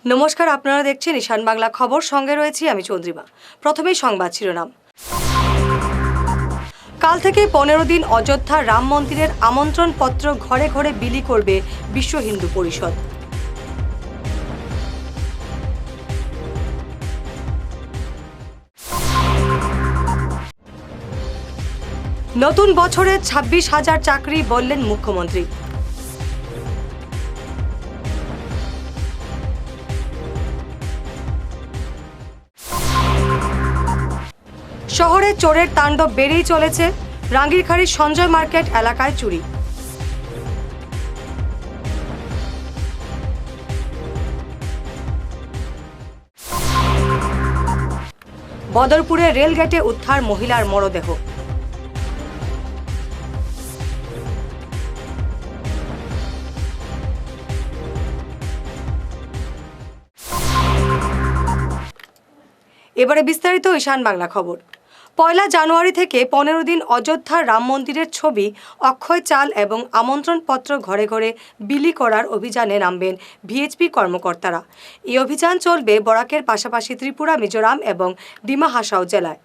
নমস্কার, আপনারা দেখছেন ঈশান বাংলা খবর। সঙ্গে রয়েছি আমি চন্দ্রিমা। প্রথমেই সংবাদ শিরোনাম। কাল থেকে 15 দিন অযোধ্যা রাম মন্দিরের আমন্ত্রণ পত্র ঘরে ঘরে বিলি করবে বিশ্ব হিন্দু পরিষদ। নতুন বছরে 26,000 চাকরি বললেন মুখ্যমন্ত্রী। শহরে চোরের তাণ্ডব বেড়েই চলেছে। রাঙ্গিরখাড়ির সঞ্জয় মার্কেট এলাকায় চুরি। বদরপুরে রেলগেটে উদ্ধার মহিলার মরদেহ। এবারে বিস্তারিত ঈশান বাংলা খবর। 1 জানুয়ারি থেকে 15 দিন অযোধ্যা রাম মন্দিরের ছবি, অক্ষয় চাল এবং আমন্ত্রণপত্র ঘরে ঘরে বিলি করার অভিযানে নামবেন ভিএইচপি কর্মকর্তারা। এই অভিযান চলবে বরাকের পাশাপাশি ত্রিপুরা, মিজোরাম এবং ডিমা হাসাও জেলায়।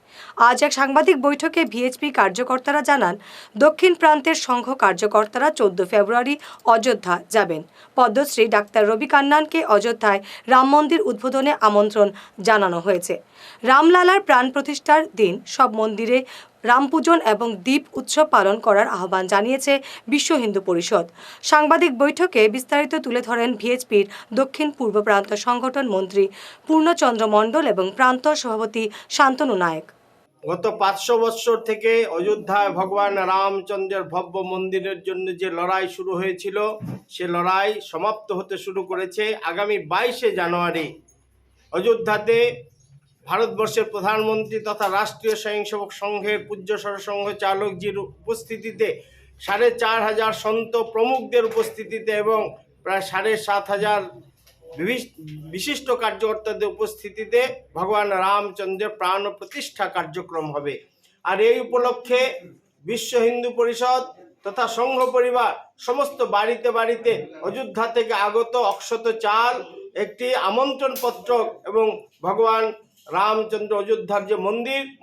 আজ এক সাংবাদিক বৈঠকে ভিএইচপি কার্যকর্তারা জানান, দক্ষিণ প্রান্তের সংঘ কার্যকর্তারা 14 ফেব্রুয়ারি অযোধ্যা যাবেন। পদ্মশ্রী ডাক্তার রবি কান্নানকে অযোধ্যায় রাম মন্দির উদ্বোধনে আমন্ত্রণ জানানো হয়েছে। রামলালার প্রাণ প্রতিষ্ঠার দিন সব মন্দিরে রাম পূজন এবং দীপ উৎসব পালন করার আহ্বান জানিয়েছে বিশ্ব হিন্দু পরিষদ। সাংবাদিক বৈঠকে বিস্তারিত তুলে ধরেন ভিএইচপির দক্ষিণ পূর্ব প্রান্ত সংগঠন মন্ত্রী পূর্ণচন্দ্র মণ্ডল এবং প্রান্ত সভাপতি শান্তনু নায়ক। গত 500 বছর থেকে অযোধ্যায় ভগবান রামচন্দ্রের ভব্য মন্দিরের জন্য যে লড়াই শুরু হয়েছিল, সে লড়াই সমাপ্ত হতে শুরু করেছে। আগামী 22 জানুয়ারি অযোধ্যাতে ভারতবর্ষের প্রধানমন্ত্রী তথা রাষ্ট্রীয় স্বয়ংসেবক সংঘের পূজ্য সরসংঘ চালকজির উপস্থিতিতে 4,500 সন্ত প্রমুখদের উপস্থিতিতে এবং প্রায় 7,500 বিশিষ্ট কার্যকর্তাদের উপস্থিতিতে ভগবান রামচন্দ্রের প্রাণ প্রতিষ্ঠা কার্যক্রম হবে। আর এই উপলক্ষে বিশ্ব হিন্দু পরিষদ তথা সংঘ পরিবার সমস্ত বাড়িতে বাড়িতে অযোধ্যা থেকে আগত অক্ষত চাল, একটি আমন্ত্রণ পত্র এবং ভগবান রামচন্দ্র অযোধ্যার যে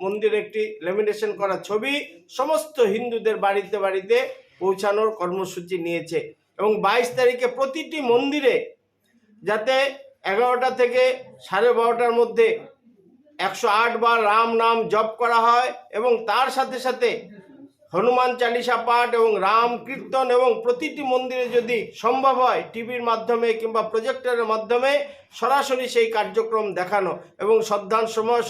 মন্দির একটি লেমিনেশন করা ছবি সমস্ত হিন্দুদের বাড়িতে বাড়িতে পৌঁছানোর কর্মসূচি নিয়েছে। এবং 22 তারিখে প্রতিটি মন্দিরে যাতে 11টা থেকে 12:30টার মধ্যে 108 বার রাম নাম জপ করা হয় এবং তার সাথে সাথে হনুমান চালিসা পাঠ এবং রাম কীর্তন, এবং প্রতিটি মন্দিরে যদি সম্ভব হয় টিভির মাধ্যমে কিংবা প্রজেক্টরের মাধ্যমে সরাসরি সেই কার্যক্রম দেখানো, এবং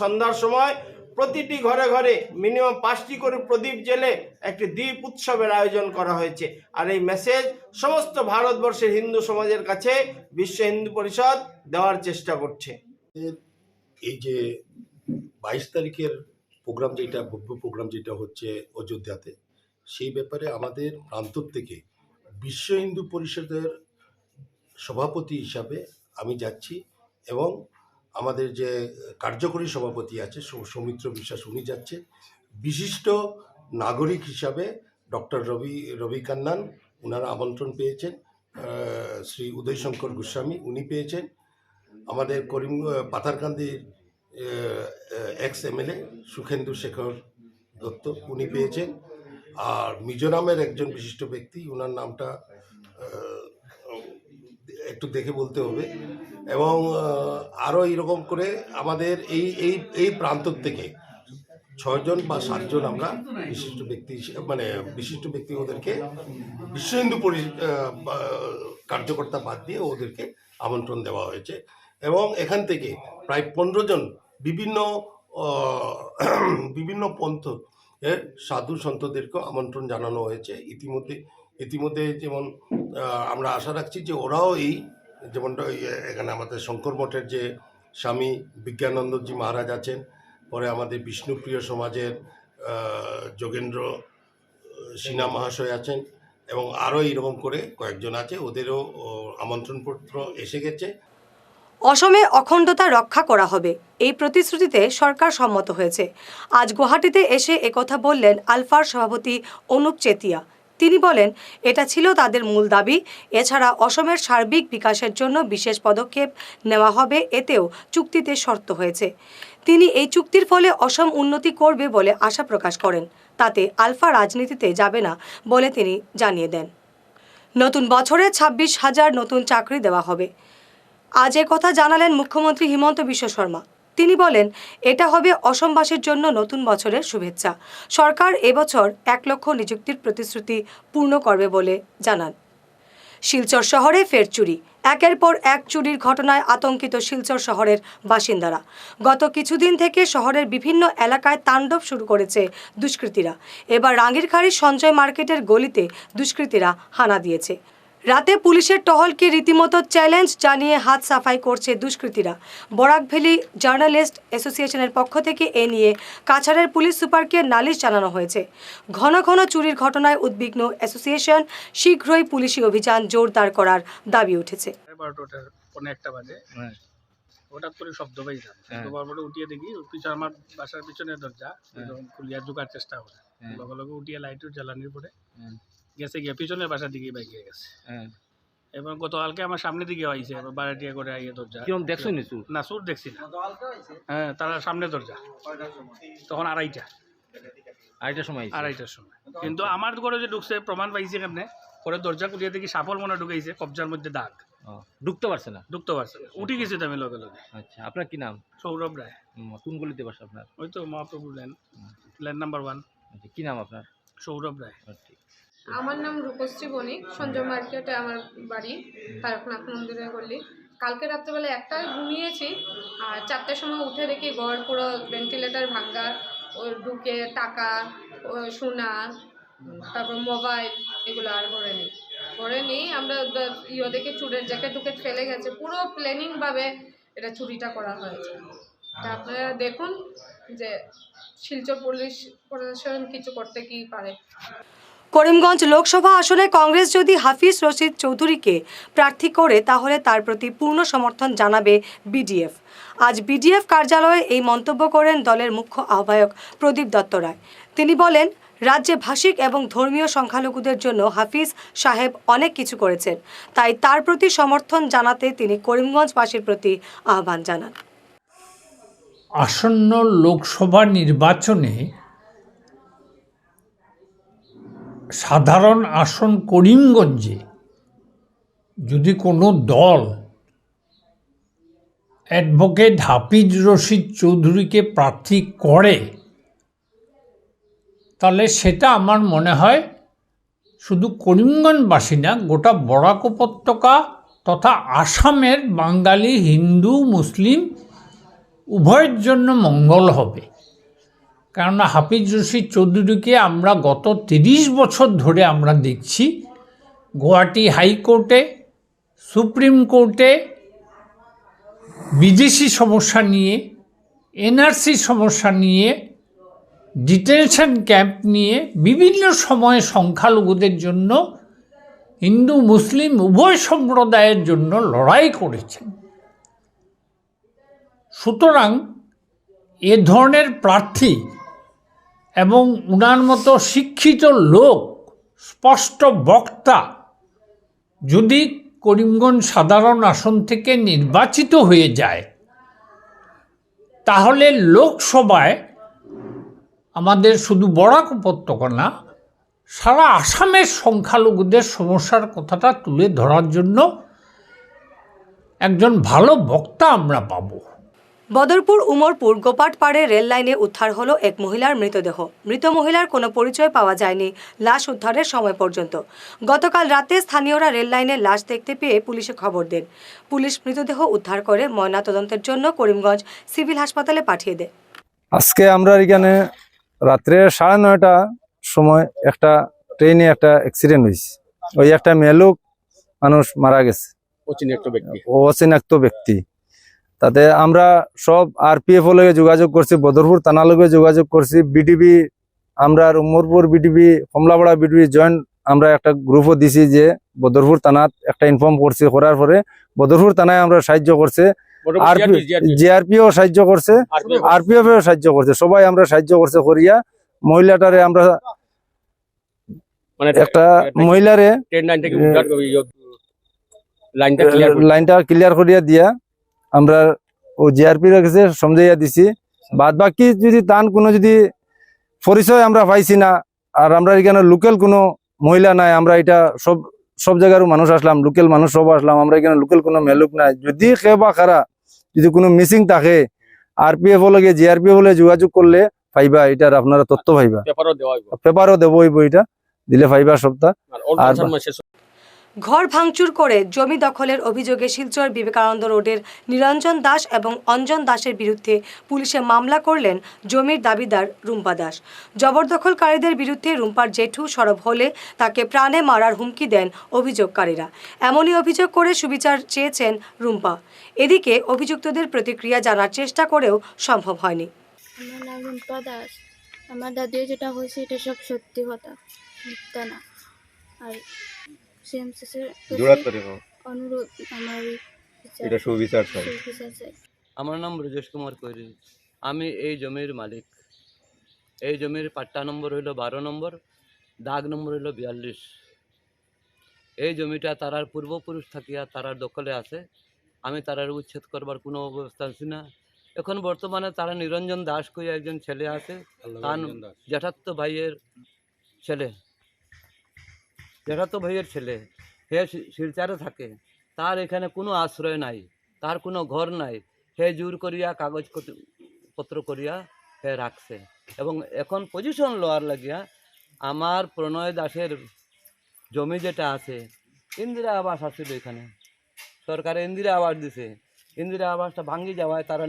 সন্ধ্যার সময় প্রতিটি ঘরে ঘরে মিনিমাম 5টি করে প্রদীপ জেলে একটি দ্বীপ উৎসবের আয়োজন করা হয়েছে। আর এই মেসেজ সমস্ত ভারতবর্ষের হিন্দু সমাজের কাছে বিশ্ব হিন্দু পরিষদ দেওয়ার চেষ্টা করছে। এই যে 22 তারিখের প্রোগ্রাম, যেটা ভব্য প্রোগ্রাম যেটা হচ্ছে অযোধ্যাতে, সেই ব্যাপারে আমাদের প্রান্ত থেকে বিশ্ব হিন্দু পরিষদের সভাপতি হিসাবে আমি যাচ্ছি, এবং আমাদের যে কার্যকরী সভাপতি আছে সৌমিত্র বিশ্বাস, উনি যাচ্ছে। বিশিষ্ট নাগরিক হিসাবে ডক্টর রবি কান্নান, ওনারা আমন্ত্রণ পেয়েছেন। শ্রী উদয়শঙ্কর গোস্বামী উনি পেয়েছেন। আমাদের পাথারকান্দির এক্স এমএলএ সুখেন্দু শেখর দত্ত উনি পেয়েছেন। আর মিজোরামের একজন বিশিষ্ট ব্যক্তি, ওনার নামটা একটু দেখে বলতে হবে। এবং আরও এইরকম করে আমাদের এই প্রান্ত থেকে 6 জন বা 7 জন আমরা বিশিষ্ট ব্যক্তি ওদেরকে বিশ্ব হিন্দু কার্যকর্তা বাদ দিয়ে ওদেরকে আমন্ত্রণ দেওয়া হয়েছে। এবং এখান থেকে প্রায় 15 জন বিভিন্ন পন্থ সাধু সন্তদেরকেও আমন্ত্রণ জানানো হয়েছে ইতিমধ্যে। যেমন আমরা আশা রাখছি যে ওরাও যেমনটা এখানে আমাদের শঙ্কর মঠের যে স্বামী বিজ্ঞানন্দজি মহারাজ আছেন, পরে আমাদের বিষ্ণুপ্রিয় সমাজের যোগেন্দ্র সিনহা মহাশয় আছেন, এবং আরও এইরকম করে কয়েকজন আছে, ওদেরও আমন্ত্রণপত্র এসে গেছে। অসমে অখণ্ডতা রক্ষা করা হবে, এই প্রতিশ্রুতিতে সরকার সম্মত হয়েছে। আজ গুয়াহাটিতে এসে একথা বললেন আলফার সভাপতি অনুপ চেতিয়া। তিনি বলেন, এটা ছিল তাদের মূল দাবি। এছাড়া অসমের সার্বিক বিকাশের জন্য বিশেষ পদক্ষেপ নেওয়া হবে, এতেও চুক্তিতে শর্ত হয়েছে। তিনি এই চুক্তির ফলে অসম উন্নতি করবে বলে আশা প্রকাশ করেন। তাতে আলফা রাজনীতিতে যাবে না বলে তিনি জানিয়ে দেন। নতুন বছরে 26,000 নতুন চাকরি দেওয়া হবে। আজ এ কথা জানালেন মুখ্যমন্ত্রী হিমন্ত বিশ্ব শর্মা। তিনি বলেন, এটা হবে অসমবাসীর জন্য নতুন বছরের শুভেচ্ছা। সরকার এবছর 1 লক্ষ নিযুক্তির প্রতিশ্রুতি পূর্ণ করবে বলে জানান। শিলচর শহরে ফের চুরি। একের পর এক চুরির ঘটনায় আতঙ্কিত শিলচর শহরের বাসিন্দারা। গত কিছুদিন থেকে শহরের বিভিন্ন এলাকায় তাণ্ডব শুরু করেছে দুষ্কৃতীরা। এবার রাঙ্গিরখাড়ির সঞ্জয় মার্কেটের গলিতে দুষ্কৃতীরা হানা দিয়েছে। রাতে পুলিশের টহলকে রীতিমতো চ্যালেঞ্জ জানিয়ে হাত সাফাই করছে দুষ্কৃতীরা। বরাক ভ্যালি জার্নালিস্ট অ্যাসোসিয়েশনের পক্ষ থেকে এ নিয়ে কাছাড়ের পুলিশ সুপারকে নালিশ জানানো হয়েছে। ঘন ঘন চুরির ঘটনায় উদ্বিগ্ন অ্যাসোসিয়েশন শীঘ্রই পুলিশি অভিযান জোরদার করার দাবি উঠেছে। 12:15 বাজে হঠাৎ করে শব্দ পাইলাম, তারপরে উঠিয়ে দেখি পিছনে আমার বাসার পিছনের দরজা খুলিয়া ঢোকার চেষ্টা করে, লগে লগে উঠিয়ে লাইট জ্বালানির পরে গেছে গিয়ে পিছনের বাসার দিকে বাইকে গেছে। এবং গতকালকে আমার সামনের দিকে আইছে, বাড়াটিয়া করে আইয়ে দরজা দেখছো নি চুর? না, চোর দেখছি না। হ্যাঁ, তারা সামনে দরজা তখন আড়াইটার সময় আইছে। আড়াইটার সময়। কিন্তু আমার ঘরে যে ঢুকছে প্রমাণ পাইছে কেমনে, পরে দরজা খুলিয়ে দেখি সাফল মনে ঢুকাইছে, কবজার মধ্যে দাগ। ঢুকতে পারছে না? ঢুকতে পারছে না, উঠে গেছি আমি লগে লগে। আচ্ছা, আপনার কি নাম? সৌরভ রায়। কোন গলিতে বাসা আপনার? ওই তো মহাপ্রভু ল্যান্ড নাম্বার 1। আচ্ছা, কি নাম আপনার? সৌরভ রায়। ঠিক। আমার নাম রূপশ্রী বণিক, সঞ্জয় মার্কেটে আমার বাড়ি, তারকনাথ মন্দিরে গলি। কালকে রাত্রেবেলা একটায় ঘুমিয়েছি, আর 4টার সময় উঠে দেখি ঘর পুরো ভেন্টিলেটার ভাঙ্গা, ওর ঢুকে টাকা, সোনা, তারপর মোবাইল, এগুলো আর ঘরে নেই। আমরা দেখে চুরের জ্যাকেট টুকেট ফেলে গেছে, পুরো প্ল্যানিংভাবে এটা চুরিটা করা হয়েছে। তা আপনারা দেখুন যে শিলচর পুলিশ প্রশাসন কিছু করতে কি পারে। করিমগঞ্জ লোকসভা আসনে কংগ্রেস যদি হাফিজ রশিদ চৌধুরীকে প্রার্থী করে তাহলে তার প্রতি পূর্ণ সমর্থন জানাবে বিডিএফ। আজ বিডিএফ কার্যালয়ে এই মন্তব্য করেন দলের মুখ্য আহ্বায়ক প্রদীপ দত্ত রায়। তিনি বলেন, রাজ্যে ভাষিক এবং ধর্মীয় সংখ্যালঘুদের জন্য হাফিজ সাহেব অনেক কিছু করেছেন, তাই তার প্রতি সমর্থন জানাতে তিনি করিমগঞ্জবাসীর প্রতি আহ্বান জানান। আসন্ন লোকসভা নির্বাচনে সাধারণ আসন করিমগঞ্জে যদি কোনো দল অ্যাডভোকেট হাফিজ রশিদ চৌধুরীকে প্রার্থী করে, তাহলে সেটা আমার মনে হয় শুধু করিমগঞ্জবাসী না, গোটা বরাক উপত্যকা তথা আসামের বাঙালি, হিন্দু, মুসলিম উভয়ের জন্য মঙ্গল হবে। কেননা হাফিজ রশিদ চৌধুরীকে আমরা গত 30 বছর ধরে আমরা দেখছি গুয়াহাটি হাইকোর্টে, সুপ্রিম কোর্টে বিদেশি সমস্যা নিয়ে, এনআরসি সমস্যা নিয়ে, ডিটেনশন ক্যাম্প নিয়ে বিভিন্ন সময়ে সংখ্যালঘুদের জন্য, হিন্দু মুসলিম উভয় সম্প্রদায়ের জন্য লড়াই করেছেন। সুতরাং এ ধরনের প্রার্থী এবং উনার মতো শিক্ষিত লোক, স্পষ্ট বক্তা যদি করিমগঞ্জ সাধারণ আসন থেকে নির্বাচিত হয়ে যায়, তাহলে লোকসভায় আমাদের শুধু বরাক উপত্যকা না, সারা আসামের সংখ্যালঘুদের সমস্যার কথাটা তুলে ধরার জন্য একজন ভালো বক্তা আমরা পাবো। বদরপুর উমরপুর গোপাটপাড়ে রেল লাইনে উদ্ধার হলো এক মহিলার মৃতদেহ। মৃত মহিলার কোনো পরিচয় পাওয়া যায়নি লাশ উদ্ধারের সময় পর্যন্ত। গতকাল রাতে স্থানীয়রা রেল লাইনে লাশ দেখতে পেয়ে পুলিশে খবর দেন। পুলিশ মৃতদেহ উদ্ধার করে ময়নাতদন্তের জন্য করিমগঞ্জ সিভিল হাসপাতালে পাঠিয়ে দেয়। আজকে আমরা এখানে রাত্রে 9:30 সময় একটা ট্রেনে একটা অ্যাক্সিডেন্ট হয়েছে। ওই একটা মেয়েলোক মানুষ মারা গেছে, অচিনাক্ত ব্যক্তি। তাতে আমরা সব আরপিএফ লগে যোগাযোগ করছি, বদরপুর থানা লগে যোগাযোগ করছি, বিডিবি, আমরা উমরপুর বিডিবি, কমলাপাড়া বিডিবি জয়েন্ট আমরা একটা গ্রুপও দিছি যে বদরপুর থানাত একটা ইনফর্ম করছি। করার পরে বদরপুর থানায় আমরা সাহায্য করছে, জিআরপিও সাহায্য করছে, আরপিএফ সাহায্য করছে, সবাই আমরা সাহায্য করছে করিয়া মহিলাটারে আমরা মানে একটা মহিলারে ট্রেন লাইন থেকে উদ্ধার করে লাইনটা ক্লিয়ার করে লাইনটা ক্লিয়ার করিয়া দিয়া আমরা ও জিআরপির কাছে সমঝাইয়া দিছি। বাদ বাকি যদি তান কোনো যদি পরিচয় আমরা পাইছি না, আর আমরা এখানে লোকাল কোনো মহিলা নাই, আমরা এটা সব জায়গার মানুষ আসলাম, লোকাল মানুষ সব আসলাম, আমরা এখানে লোকাল কোনো মেলুক নাই। যদি সে বা খারা যদি কোনো মিসিং থাকে RPF লগে জিআরপিএফ হলে যোগাযোগ করলে পাইবা, এটার আপনারা তথ্য পাইবা, পেপারও দেওয়া হইব পেপারও দেবো হইব, এটা দিলে পাইবা সপ্তাহ। আর অল্প আর সময় শেষ ঘর ভাঙচুর করে জমি দখলের অভিযোগে শিলচর বিবেকানন্দ রোডের নিরঞ্জন দাস এবং অঞ্জন দাসের বিরুদ্ধে পুলিশে মামলা করলেন জমির দাবিদার রুম্পা দাস। জবরদখলকারীদের বিরুদ্ধে রুম্পার জেঠু সরব হলে তাকে প্রাণে মারার হুমকি দেন অভিযোগকারীরা। এমনই অভিযোগ করে সুবিচার চেয়েছেন রুম্পা। এদিকে অভিযুক্তদের প্রতিক্রিয়া জানার চেষ্টা করেও সম্ভব হয়নি। আমার নাম রুম্পা দাস। আমার দাদিও যেটা হয়েছে এটা সব সত্যি কথা, মিথ্যা না। আর সিএমসিসের অনুরোধ আমার সুবিচার চাই। আমার নাম ব্রজেশ কুমার কৈরি। আমি এই জমির মালিক। এই জমির পাট্টা নম্বর হইল 12 নম্বর, দাগ নম্বর হইল 42। এই জমিটা তারার পূর্বপুরুষ থাকিয়া তারার দখলে আছে। আমি তারার উচ্ছেদ করবার কোনো অবস্থা আছি না। এখন বর্তমানে তারা নিরঞ্জন দাস কই একজন ছেলে আছে, তার জ্যাঠাতো ভাইয়ের ছেলে, হে শিলচারে থাকে। তার এখানে কোনো আশ্রয় নাই, তার কোনো ঘর নাই। হে জোর করিয়া কাগজপত্র করিয়া হে রাখছে এবং এখন পজিশন লওয়ার লাগিয়া আমার প্রণয় দাসের জমি যেটা আছে, ইন্দিরা আবাস আসছিল, এখানে সরকারে ইন্দিরা আবাস দিছে। ইন্দিরা আবাসটা ভাঙ্গি যাওয়ায় তারা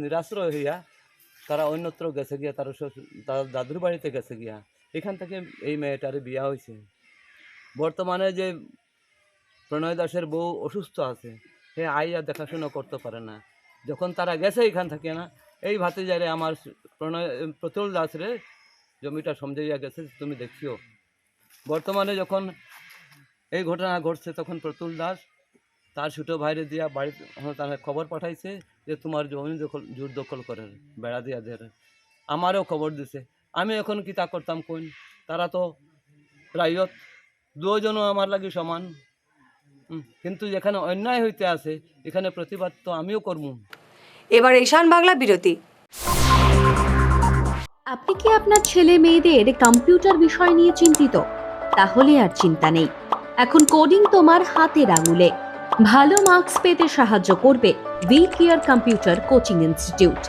নিরাশ্রয় হইয়া তারা অন্যত্র গেছে গিয়া, তার দাদুর বাড়িতে গেছে গিয়া। এখান থেকে এই মেয়েটারে বিয়া হয়েছে। বর্তমানে যে প্রণয় দাসের বউ অসুস্থ আছে, সে আইয়া দেখাশোনা করতে পারে না। যখন তারা গেছে এখান থেকে না, এই ভাতিজারে আমার প্রতুল দাসরে জমিটা সমঝাইয়া গেছে, তুমি দেখিও। বর্তমানে যখন এই ঘটনা ঘটছে তখন প্রতুল দাস তার ছোটো ভাইরে দিয়া বাড়ি তার খবর পাঠাইছে যে তোমার জমি জোর দখল করে বেড়া দিয়া দেয়। আমারও খবর দিছে। আমি এখন কি তা করতাম কোন? তারা তো রায়ত, দুজনও আমার লাগে সমান। কিন্তু যেখানে অন্যায় হইতে আছে এখানে প্রতিবাদ তো আমিও করব। এবার ঈশান বাংলা বিরতি। আপনি কি আপনার ছেলে মেয়েদের কম্পিউটার বিষয় নিয়ে চিন্তিত? তাহলে আর চিন্তা নেই, এখন কোডিং তোমার হাতের আঙুলে। ভালো মার্কস পেতে সাহায্য করবে we care computer coaching institute.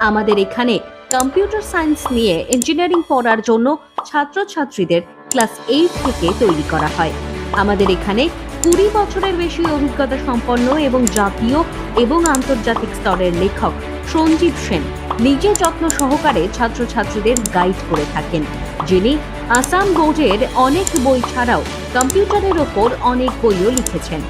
আমাদের এখানে কম্পিউটার সায়েন্স নিয়ে ইঞ্জিনিয়ারিং পড়ার জন্য ছাত্রছাত্রীদের ক্লাস 8 থেকে তৈরি করা হয়। আমাদের এখানে 20 বছরের বেশি অভিজ্ঞতা সম্পন্ন এবং জাতীয় এবং আন্তর্জাতিক স্তরের লেখক সঞ্জীব সেন নিজে যত্ন সহকারে ছাত্রছাত্রীদের গাইড করে থাকেন, যিনি আসাম বোর্ডের অনেক বই ছাড়াও কম্পিউটারের ওপর অনেক বইও লিখেছেন।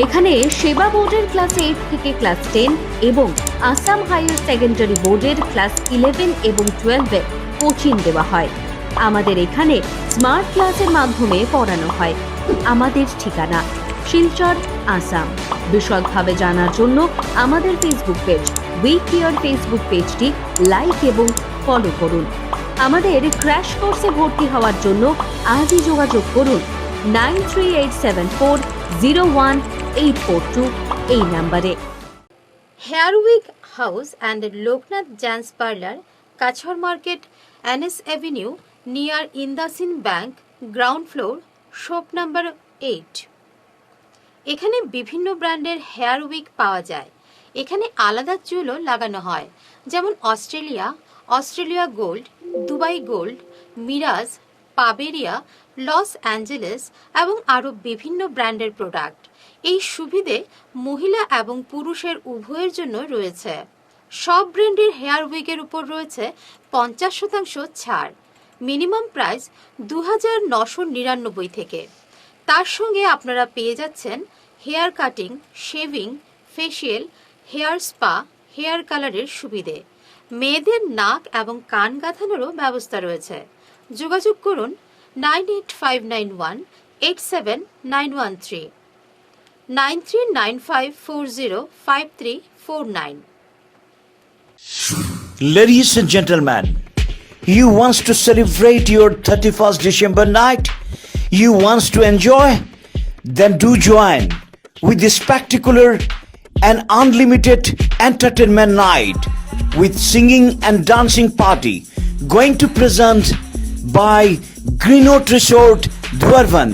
এখানে সেবা বোর্ডের ক্লাস 8 থেকে ক্লাস 10 এবং আসাম হায়ার সেকেন্ডারি বোর্ডের ক্লাস 11 এবং 12-এ কোচিং দেওয়া হয়। আমাদের এখানে স্মার্ট ক্লাসের মাধ্যমে পড়ানো হয়। আমাদের ঠিকানা শিলচর, আসাম। বিশদভাবে জানার জন্য আমাদের Facebook page we care Facebook পেজটি লাইক এবং ফলো করুন। আমাদের ক্র্যাশ কোর্সে ভর্তি হওয়ার জন্য আজই যোগাযোগ করুন 9387401842 এই নম্বরে। Hair wick house and Loknath gents parlour, কাছর market, NS Avenue, near IndusInd bank, ground floor, shop number 8। এখানে বিভিন্ন ব্র্যান্ডের হেয়ার উইক পাওয়া যায়। এখানে আলাদা চুলও লাগানো হয়, যেমন Australia gold, Dubai gold, mirage, পাবেরিয়া, লস অ্যাঞ্জেলেস এবং আরও বিভিন্ন ব্র্যান্ডের প্রোডাক্ট। এই সুবিধে মহিলা এবং পুরুষের উভয়ের জন্য রয়েছে। সব ব্র্যান্ডের হেয়ার উইকের উপর রয়েছে 50% ছাড়। মিনিমাম প্রাইস 2999 থেকে। তার সঙ্গে আপনারা পেয়ে যাচ্ছেন hair cutting, shaving, facial, hair spa, hair কালারের সুবিধে। মেয়েদের নাক এবং কান গাঁথানোরও ব্যবস্থা রয়েছে। যোগাযোগ করুন 98591-87913, 9395405349। Ladies and gentlemen, you want to celebrate your 31st December night? you wants to enjoy? Then do join with the spectacular and unlimited entertainment night with singing and dancing party going to present by Greenwood Resort, Dwarvan.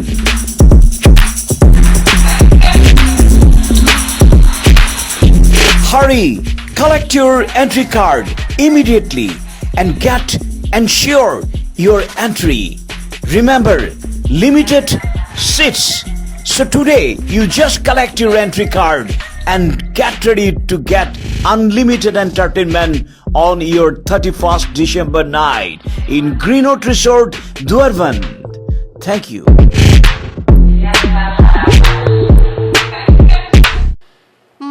Hurry, collect your entry card immediately and ensure your entry. Remember, limited seats. So today, you just collect your entry card and get ready to get unlimited entertainment on your 31st December night in Greenwood Resort, Dwarvan. Thank you.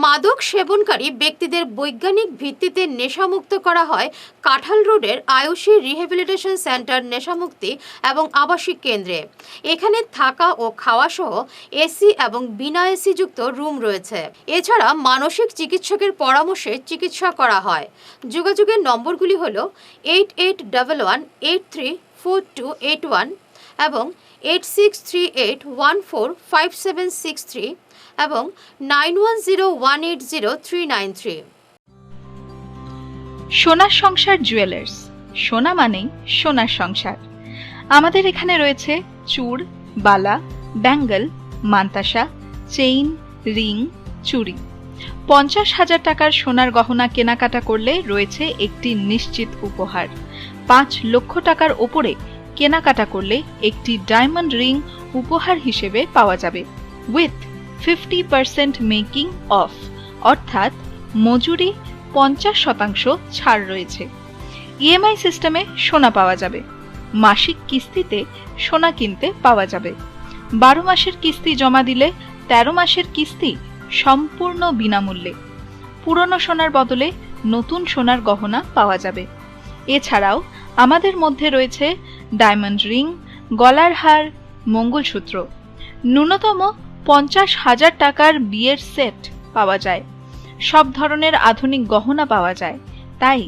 মাদক সেবনকারী ব্যক্তিদের বৈজ্ঞানিক ভিত্তিতে নেশামুক্ত করা হয় কাঁঠাল রোডের Ayushi rehabilitation centre নেশামুক্তি এবং আবাসিক কেন্দ্রে। এখানে থাকা ও খাওয়া সহ এসি এবং বিনা এসি যুক্ত রুম রয়েছে। এছাড়া মানসিক চিকিৎসকের পরামর্শে চিকিৎসা করা হয়। যোগাযোগের নম্বরগুলি হল 8811834281 এবং 8638145763 এবং 9101803993। সোনার সংসার জুয়েলার্স, সোনা মানেই সোনার সংসার। আমাদের এখানে রয়েছে চূড়, বালা, ব্যাঙ্গল, মান্তাসা, চেইন, রিং, চুড়ি। 50,000 টাকার সোনার গহনা কেনাকাটা করলে রয়েছে একটি নিশ্চিত উপহার। 5 লক্ষ টাকার ওপরে কেনাকাটা করলে একটি ডায়মন্ড রিং উপহার হিসেবে পাওয়া যাবে উইথ 50% মেকিং অফ, অর্থাৎ মজুরি 50% ছাড় রয়েছে। ইএমআই সিস্টেমে সোনা পাওয়া যাবে। মাসিক কিস্তিতে সোনা কিনতে পাওয়া যাবে। 12 মাসের কিস্তি জমা দিলে 13 মাসের কিস্তি সম্পূর্ণ বিনামূল্যে। পুরনো সোনার বদলে নতুন সোনার গহনা পাওয়া যাবে। এছাড়াও আমাদের মধ্যে রয়েছে ডায়মন্ড রিং, গলার হার, মঙ্গলসূত্র। ন্যূনতম 50,000 টাকার বিয়ের সেট পাওয়া যায়। সব ধরনের আধুনিক গহনা পাওয়া যায়। তাই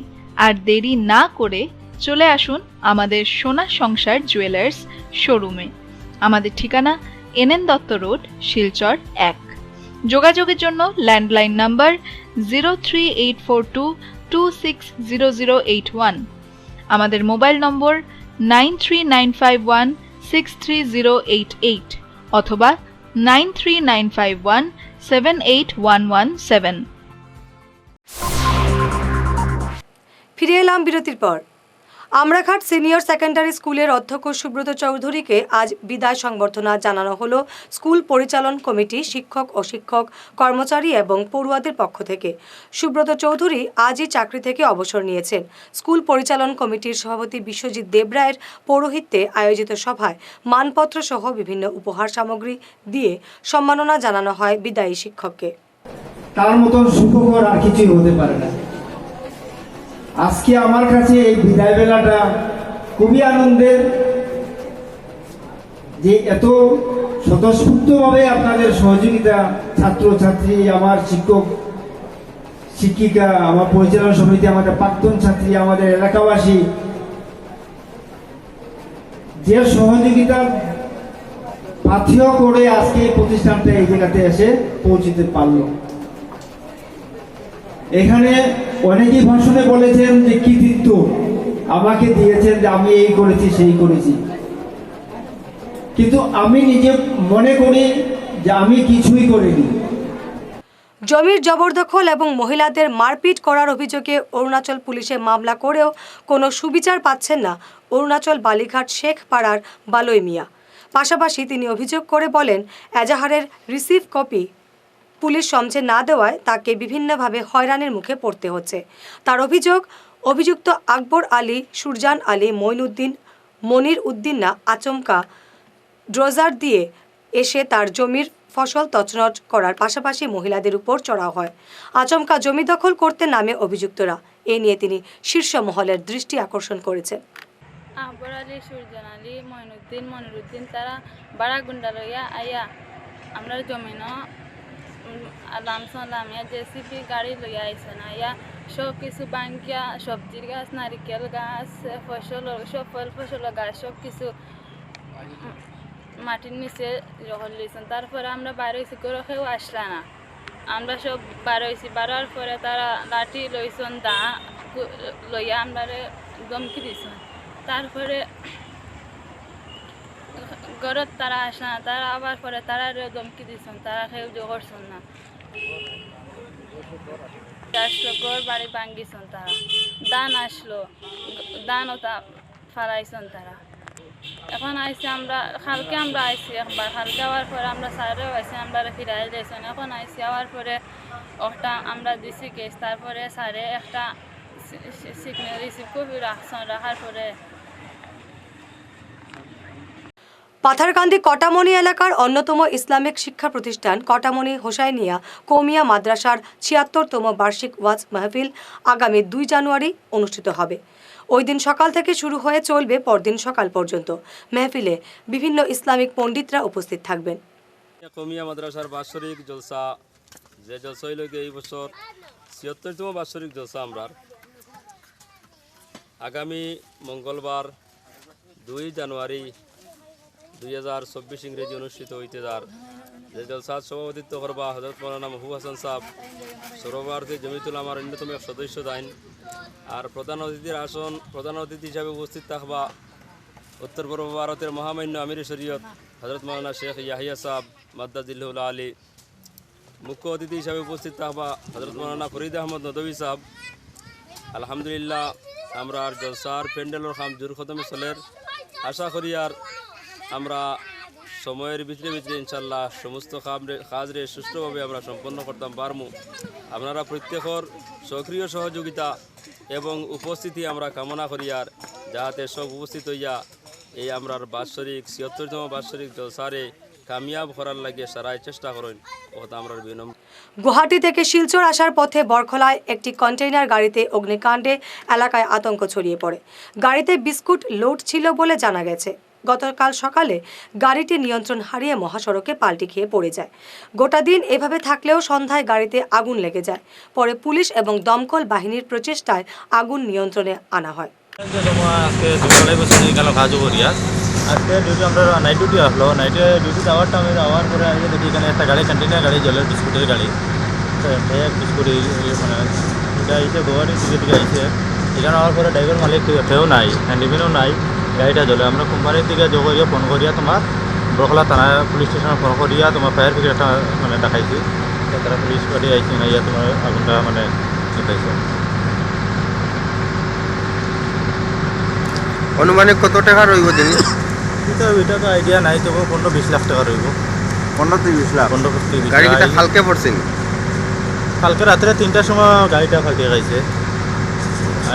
আর দেরি না করে চলে আসুন আমাদের সোনা সংসার জুয়েলার্স শোরুমে। আমাদের ঠিকানা NN দত্ত রোড, শিলচর 1। যোগাযোগের জন্য ল্যান্ডলাইন নাম্বার 03842260081। আমাদের মোবাইল নম্বর 9395163088 অথবা 9395178117। ফিরে এলাম বিরতির পর। আমরাঘাট সিনিয়র সেকেন্ডারি স্কুলের অধ্যক্ষ সুব্রত চৌধুরীকে আজ বিদায় সংবর্ধনা জানানো হলো স্কুল পরিচালন কমিটি, শিক্ষক ও শিক্ষক কর্মচারী এবং পড়ুয়াদের পক্ষ থেকে। সুব্রত চৌধুরী আজই চাকরি থেকে অবসর নিয়েছেন। স্কুল পরিচালন কমিটির সভাপতি বিশ্বজিৎ দেবরায়ের পৌরোহিত্যে আয়োজিত সভায় মানপত্র সহ বিভিন্ন উপহার সামগ্রী দিয়ে সম্মাননা জানানো হয় বিদায়ী শিক্ষককে। তার মতন সুখকর আর কিছুই হতে পারে না। আজকে আমার কাছে এই বিদায় বেলাটা খুবই আনন্দের, যে এত স্বতঃস্ফূর্তভাবে আপনাদের সহযোগিতা, ছাত্রছাত্রী, আমার শিক্ষক শিক্ষিকা, আমার পরিচালনা সমিতি, আমাদের প্রাক্তন ছাত্রী, আমাদের এলাকাবাসী, যে সহযোগিতা পাথেয় করে আজকে এই প্রতিষ্ঠানটা এই জায়গাতে এসে পৌঁছতে পারলো। এখানে অনেকেই ভাষণে বলেছেন যে কৃতিত্ব আমাকে দিয়েছেন, যে আমি এই করেছি সেই করেছি, কিন্তু আমি নিজে মনে করি যে আমি কিছুই করিনি। জমির জবরদখল এবং মহিলাদের মারপিট করার অভিযোগে অরুণাচল পুলিশে মামলা করেও কোনো সুবিচার পাচ্ছেন না অরুণাচল বালিঘাট শেখ পাড়ার বালই মিয়া। পাশাপাশি তিনি অভিযোগ করে বলেন, এজাহারের রিসিভ কপি পুলিশ সমঝে না দেওয়ায় তাকে বিভিন্নভাবে হয়রানির মুখে পড়তে হচ্ছে। তার অভিযোগ, অভিযুক্ত আকবর আলী, সুরজান আলী, মঈনুদ্দিন, মনির উদ্দিন আচমকা ড্রোজার দিয়ে এসে তার জমির ফসল তছনছ করার পাশাপাশি মহিলাদের উপর চড়াও হয়। আচমকা জমি দখল করতে নামে অভিযুক্তরা। এ নিয়ে তিনি শীর্ষ মহলের দৃষ্টি আকর্ষণ করেছেন। আকবর আলী, সুরজান আলী, মঈনুদ্দিন, মনিরুদ্দিন তারা বাড়া গুন্ডা লইয়া আইয়া আমরা জমিন লামিয়া জেসিপি গাড়ি লইয়া আইসেন। আইয়া সব কিছু বাঙ্কিয়া সবজির গাছ, নারিকেল গাছ, ফসল, সব ফল ফসল গাছ সব কিছু মাটির নিচে যখন লইছেন তারপরে আমরা বাইরে হয়েছি করে কেউ আসলা না, আমরা সব বার হয়েছি, বাড়ার পরে তারা লাঠি লইছেন দা লইয়া আমরা ধমকি দিছেন। তারপরে ঘরত তারা আসে না, তারা আবার পরে তারা ধমকি দিছেন, তারা কেউ করছেন না। আসলো ঘর বাড়ি ভাঙ্গিছেন তারা, দান আসলো দানও তা ফালাইছেন তারা। এখন আইসি আমরা কালকে আমরা আইসি একবার, কালকে আওয়ার পরে আমরা স্যারেও আইসি, আমরা ফিরাই দিয়েছেন। এখন আইসি আওয়ার পরে ওটা আমরা দিছি কেস, তারপরে স্যারে একটা সিগনেল রিসিভ কপি রাখছেন, রাখার পরে পাথারকান্দি কটামণি এলাকার অন্যতম ইসলামিক শিক্ষা প্রতিষ্ঠান কটামণি হোসাইনিয়া কৌমিয়া মাদ্রাসার ৭৬তম বার্ষিক ওয়াজ মাহফিল আগামী ২ জানুয়ারি অনুষ্ঠিত হবে। ওই দিন সকাল থেকে শুরু হয়ে চলবে পরদিন সকাল পর্যন্ত। মেহফিলে বিভিন্ন ইসলামিক পণ্ডিতরা উপস্থিত থাকবেন। কৌমিয়া মাদ্রাসার বাৎসরিক জলসা, যে জলসা হইল এই বছর ৭৬তম বাৎসরিক জলসা আমরা আগামী মঙ্গলবার ২ জানুয়ারি ২০২৪ ইংরেজি অনুষ্ঠিত হইতে যার, যে জলসার সভাপতিত্ব করবা হযরত মাওলানা মাহবুব হাসান সাহেব, সর্বভারতীয় জমিয়তুল উলামার অন্যতম এক সদস্য দাইন। আর প্রধান অতিথি হিসাবে উপস্থিত থাকবা উত্তর পূর্ব ভারতের মহামান্য আমির শরীয়ত হযরত মাওলানা শেখ ইয়াহিয়া সাহেব মাদ্দাজিল্লাহুল আলী। মুখ্য অতিথি হিসাবে উপস্থিত থাকবা হযরত মাওলানা ফরিদ আহমদ নদভী সাহেব। আলহামদুলিল্লাহ আমরা জলসার প্যান্ডেলের কাম জোর কদমে চলের, আশা করি আর আমরা সময়ের ভিতরে ইনশাল্লাহ সমস্ত কাজরে সুষ্ঠুভাবে আমরা সম্পন্ন করতাম পারমু। আপনারা প্রত্যেকের সক্রিয় সহযোগিতা এবং উপস্থিতি আমরা কামনা করি, আর যাতে সব উপস্থিত হইয়া এই আমরা বাৎসরিক ৭৬তম বাৎসরিক জলসারে কামিয়াব করার লাগে সারাই চেষ্টা করেন, ওটা আমরা বিনম্র। গুয়াহাটি থেকে শিলচর আসার পথে বরখলায় একটি কন্টেইনার গাড়িতে অগ্নিকাণ্ডে এলাকায় আতঙ্ক ছড়িয়ে পড়ে। গাড়িতে বিস্কুট লোড ছিল বলে জানা গেছে। গতকাল সকালে গাড়িটি নিয়ন্ত্রণ হারিয়ে মহাসড়কে পাল্টি খেয়ে পড়ে যায়। গোটা দিন এভাবে থাকলেও সন্ধ্যায় গাড়িতে আগুন লেগে যায়। পরে পুলিশ এবং দমকল বাহিনীর প্রচেষ্টায় আগুন নিয়ন্ত্রণে আনা হয়। আজকে ডিউটি আমরা নাইট ডিউটি আসলো, নাইটে ডিউটি যাওয়ার টাইমে যাওয়ার পরে আজকে দেখি এখানে একটা গাড়ি কন্টেনার গাড়ি জলের বিস্কুটের গাড়ি, এক বিস্কুট মানে এটা আইসে গুয়াহাটি দিকে আইসে। এখানে হওয়ার পরে ড্রাইভার মালিক কেউ নাই, হ্যান্ডিম্যানও নাই, গাড়িটা জ্বলে। আমরা কোম্পানির দিকে যোগ করিয়া ফোন করিয়া তোমার বরখলা থানা পুলিশ স্টেশনে ফোন করিয়া তোমার ফায়ার ব্রিগেড একটা মানে দেখাইছি, তারা পুলিশ গাড়ি আইসি নাইয়া তোমার আগুনটা মানে নিভাইছে। অনুমানিক কত টাকা রইব জিনিস? এটা তো আইডিয়া নাই, তবু 15-20 লাখ টাকা রইব। 15-20 লাখ? 15-20 লাখ। গাড়িটা কালকে পড়ছে? কালকে রাত্রে 3টার সময় গাড়িটা ফাঁকে খাইছে।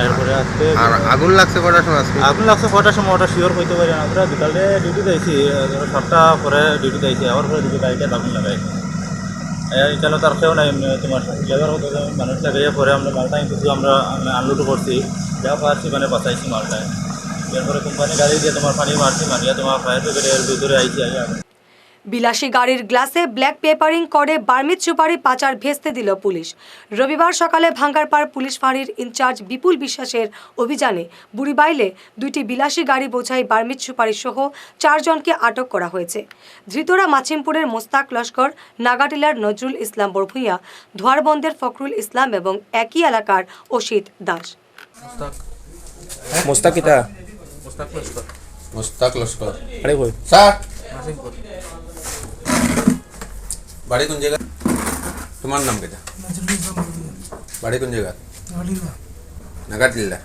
এরপরে আজকে আগুন লাগছে কটার সময়? আগুন লাগছে কটার সময় ওটা শিওর হইতে পারি না। আমরা বিকালে ডিউটিতে আইছি, 7টা পরে ডিউটিতে আইছি, আবার পরে ডিউটি গাড়িটা আগুন লাগাইছে। এখানে তার কেউ নাই, তোমার লেবার কত মানুষ লাগাইয়া পরে আমরা মালটা কিছু আমরা আনলোড করছি, যা পারছি মানে বাঁচাইছি মালটা। এরপরে কোম্পানি গাড়ি দিয়ে তোমার পানি মারছি, মারিয়া তোমার ফায়ার ব্রিগেডের ভিতরে আইছি। বিলাসী গাড়ির গ্লাসে ব্ল্যাক পেপারিং করে বার্মিজ সুপারি পাচার ভেস্তে দিল পুলিশ। রবিবার সকালে ভাঙ্গারপাড় পুলিশ ফাঁড়ির ইনচার্জ বিপুল বিশ্বাসের অভিযানে বুড়িবাইলে 2টি বিলাসী গাড়ি বোঝাই বার্মিজ সুপারি সহ 4 জনকে আটক করা হয়েছে। ধৃতরা মাছিমপুরের মোস্তাক লস্কর, নাগাটিলার নজরুল ইসলাম বরভূঁইয়া, ধোয়ারবন্দের ফখরুল ইসলাম এবং একই এলাকার অসিত দাস। মোস্তাক কিতা? মোস্তাক লস্কর। আরে কই স্যার বাড়ি কোন জায়গা? তোমার নাম কেটা? বাড়ি কোন জায়গা? নাগাটিল্লা।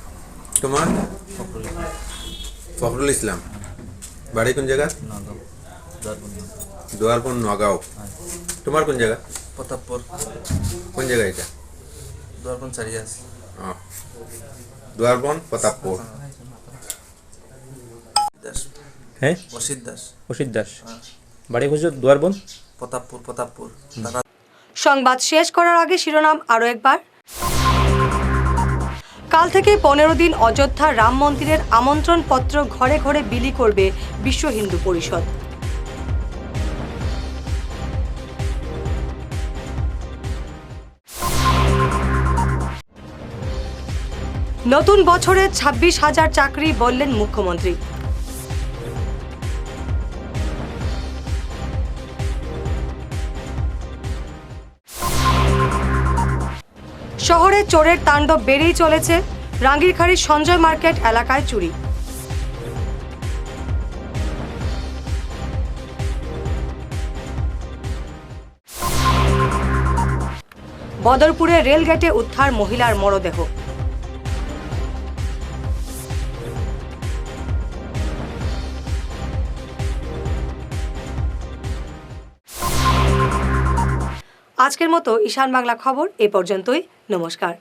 তোমার? ফখরুল ইসলাম। বাড়ি কোন জায়গা? দুয়ারপুর নগাঁও। তোমার কোন জায়গা? প্রতাপপুর। কোন জায়গা এটা? দুয়ারবন চারিয়াস। দুয়ারবন প্রতাপপুর। হ্যাঁ অসিত দাস। অসিত দাস। বাড়ি হচ্ছে দুয়ারবন প্রতাপপুর। সংবাদ শেষ করার আগে শিরোনাম আরও একবার। কাল থেকে 15 দিন অযোধ্যা রাম মন্দিরের আমন্ত্রণ পত্র ঘরে ঘরে বিলি করবে বিশ্ব হিন্দু পরিষদ। নতুন বছরে 26,000 চাকরি বললেন মুখ্যমন্ত্রী। শহরে চোরের তাণ্ডব বেড়েই চলেছে। রাঙ্গিরখাড়ির সঞ্জয় মার্কেট এলাকায় চুরি। বদরপুরে রেলগেটে উদ্ধার মহিলার মরদেহ। আজকের মতো ঈশান বাংলা খবর এ পর্যন্তই। নমস্কার।